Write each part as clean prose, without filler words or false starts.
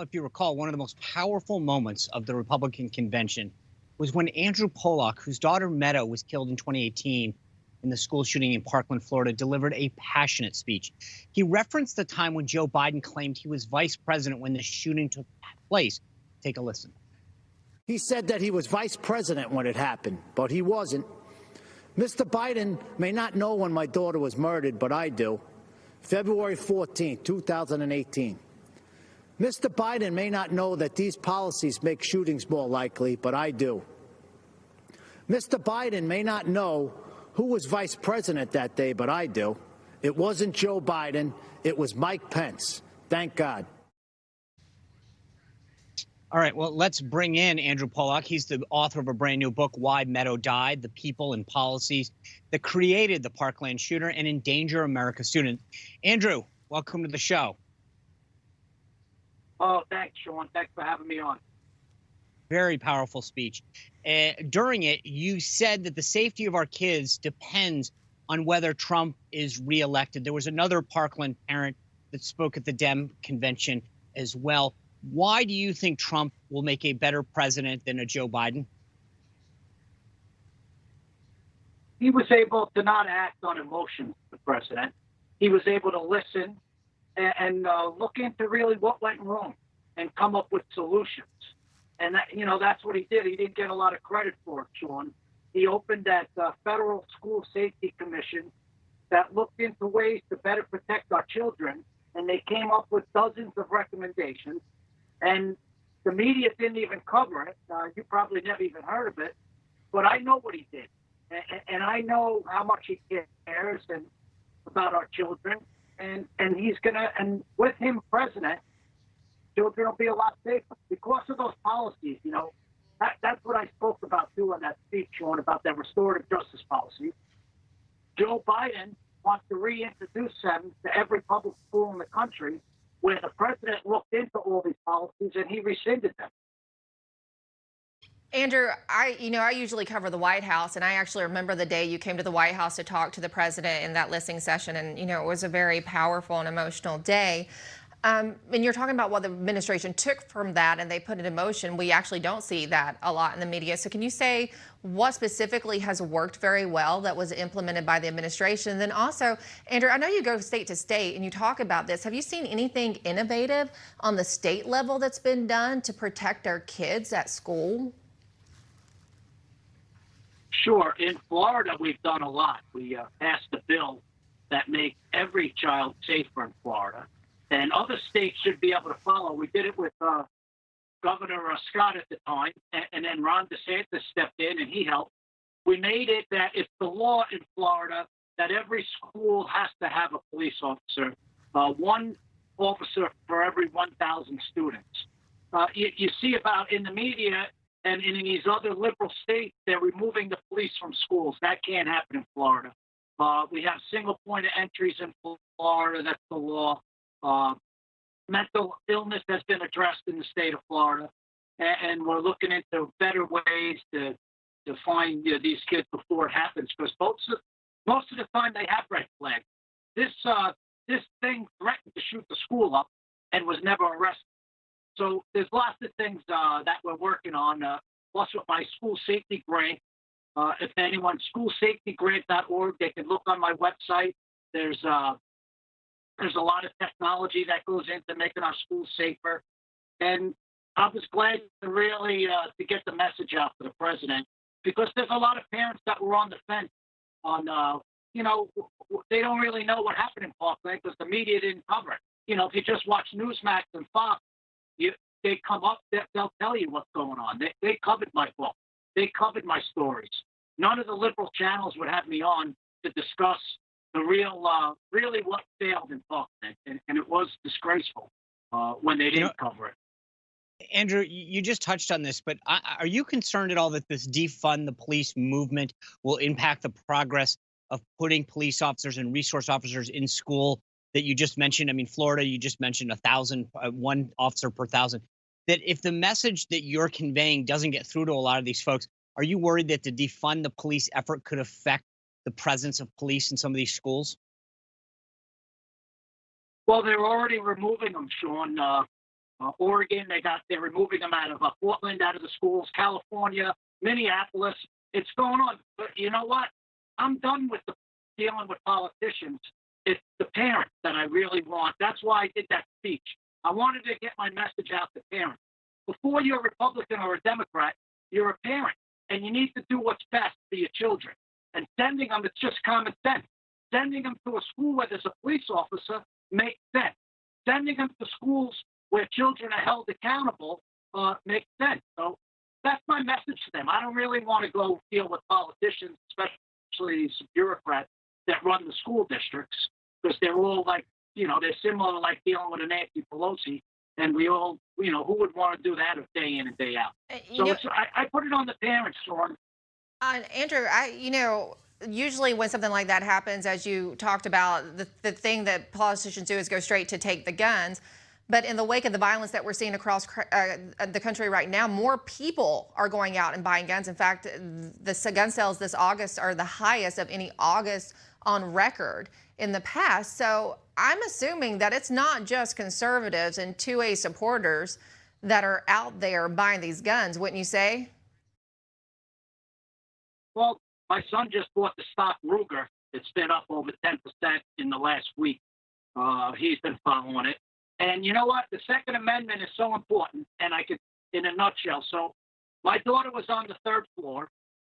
if you recall, one of the most powerful moments of the Republican convention was when Andrew Pollack, whose daughter Meadow was killed in 2018 in the school shooting in Parkland, Florida, delivered a passionate speech. He referenced the time when Joe Biden claimed he was vice president when the shooting took place. Take a listen. He said that he was vice president when it happened, but he wasn't. Mr. Biden may not know when my daughter was murdered, but I do. February 14, 2018. Mr. Biden may not know that these policies make shootings more likely, but I do. Mr. Biden may not know who was vice president that day, but I do. It wasn't Joe Biden. It was Mike Pence. Thank God. All right, well, let's bring in Andrew Pollack. He's the author of a brand new book, Why Meadow Died, The People and Policies That Created the Parkland Shooter and Endanger America Students. Andrew, welcome to the show. Oh, thanks, Sean. Thanks for having me on. Very powerful speech. During it, you said that the safety of our kids depends on whether Trump is reelected. There was another Parkland parent that spoke at the Dem convention as well. Why do you think Trump will make a better president than a Joe Biden? He was able to not act on emotion, the president. He was able to listen and look into really what went wrong and come up with solutions. And that, that's what he did. He didn't get a lot of credit for it, Sean. He opened that federal school safety commission that looked into ways to better protect our children. And they came up with dozens of recommendations. And the media didn't even cover it. You probably never even heard of it. But I know what he did. And I know how much he cares about our children. And he's going to, and with him president, children will be a lot safer because of those policies. That's what I spoke about too in that speech, Sean, about that restorative justice policy. Joe Biden wants to reintroduce them to every public school in the country, where the president looked into all these policies and he rescinded them. Andrew, I usually cover the White House, and I actually remember the day you came to the White House to talk to the president in that listening session, and it was a very powerful and emotional day. And you're talking about what the administration took from that and they put it in motion. We actually don't see that a lot in the media. So can you say what specifically has worked very well that was implemented by the administration? And then also, Andrew, I know you go state to state and you talk about this. Have you seen anything innovative on the state level that's been done to protect our kids at school? Sure. In Florida, we've done a lot. We passed a bill that makes every child safer in Florida. And other states should be able to follow. We did it with Governor Scott at the time, and then Ron DeSantis stepped in and he helped. We made it that it's the law in Florida that every school has to have a police officer, one officer for every 1,000 students. You see about in the media and in these other liberal states, they're removing the police from schools. That can't happen in Florida. We have single point of entries in Florida. That's the law. Mental illness has been addressed in the state of Florida, and we're looking into better ways to find these kids before it happens, because most of the time they have red flags. This thing threatened to shoot the school up and was never arrested. So there's lots of things that we're working on. Plus with my school safety grant, if anyone, schoolsafetygrant.org, they can look on my website. There's a lot of technology that goes into making our schools safer. And I was glad to really to get the message out to the president, because there's a lot of parents that were on the fence on, they don't really know what happened in Parkland because the media didn't cover it. If you just watch Newsmax and Fox, they come up, they'll tell you what's going on. They covered my book. They covered my stories. None of the liberal channels would have me on to discuss the really what failed in Parkland, and it was disgraceful when they didn't cover it. Andrew, you just touched on this, but are you concerned at all that this defund the police movement will impact the progress of putting police officers and resource officers in school that you just mentioned? I mean, Florida, you just mentioned 1,000, one officer per 1,000. That if the message that you're conveying doesn't get through to a lot of these folks, are you worried that the defund the police effort could affect the presence of police in some of these schools? Well, they're already removing them, Sean. Oregon. They're removing them out of Portland, out of the schools. California, Minneapolis. It's going on. But you know what? I'm done with dealing with politicians. It's the parents that I really want. That's why I did that speech. I wanted to get my message out to parents. Before you're a Republican or a Democrat, you're a parent, and you need to do what's best for your children. And sending them, it's just common sense. Sending them to a school where there's a police officer makes sense. Sending them to schools where children are held accountable makes sense. So that's my message to them. I don't really want to go deal with politicians, especially these bureaucrats that run the school districts, because they're all like, they're similar to like dealing with a Nancy Pelosi. And we all, who would want to do that day in and day out? So I put it on the parents, Sean. Andrew, usually when something like that happens, as you talked about, the thing that politicians do is go straight to take the guns. But in the wake of the violence that we're seeing across the country right now, more people are going out and buying guns. In fact, the gun sales this August are the highest of any August on record in the past. So I'm assuming that it's not just conservatives and 2A supporters that are out there buying these guns, wouldn't you say? Well, my son just bought the stock Ruger. It's been up over 10% in the last week. He's been following it. And you know what? The Second Amendment is so important, and I could, in a nutshell. So my daughter was on the third floor,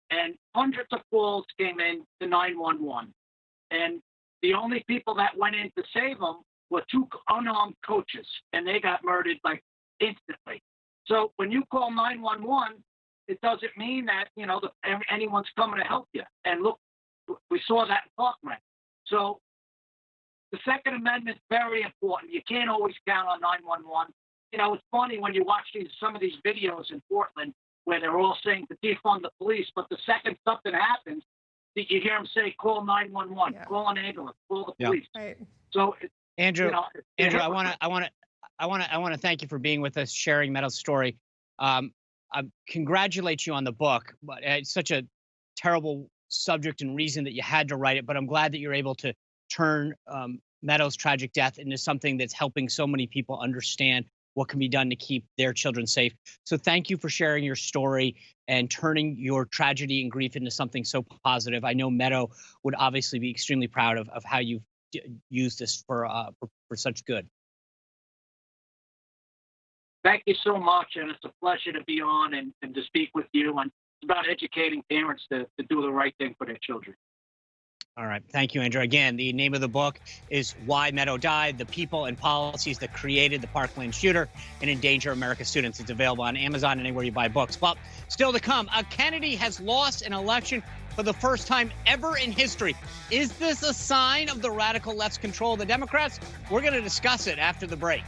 and hundreds of calls came in to 911. And the only people that went in to save them were two unarmed coaches, and they got murdered like instantly. So when you call 911, it doesn't mean that, anyone's coming to help you. And look, we saw that in Parkland. So the Second Amendment is very important. You can't always count on 911. It's funny when you watch some of these videos in Portland where they're all saying to defund the police, but the second something happens, you hear them say, call 911, call an ambulance, call the police. Right. So, Andrew, I want to thank you for being with us, sharing Meadow's story. I congratulate you on the book, but it's such a terrible subject and reason that you had to write it. But I'm glad that you're able to turn Meadow's tragic death into something that's helping so many people understand what can be done to keep their children safe. So thank you for sharing your story and turning your tragedy and grief into something so positive. I know Meadow would obviously be extremely proud of how you've used this for such good. Thank you so much, and it's a pleasure to be on and to speak with you. And it's about educating parents to do the right thing for their children. All right. Thank you, Andrew. Again, the name of the book is Why Meadow Died, the People and Policies That Created the Parkland Shooter and Endanger America's Students. It's available on Amazon and anywhere you buy books. Well, still to come, Kennedy has lost an election for the first time ever in history. Is this a sign of the radical left's control of the Democrats? We're going to discuss it after the break.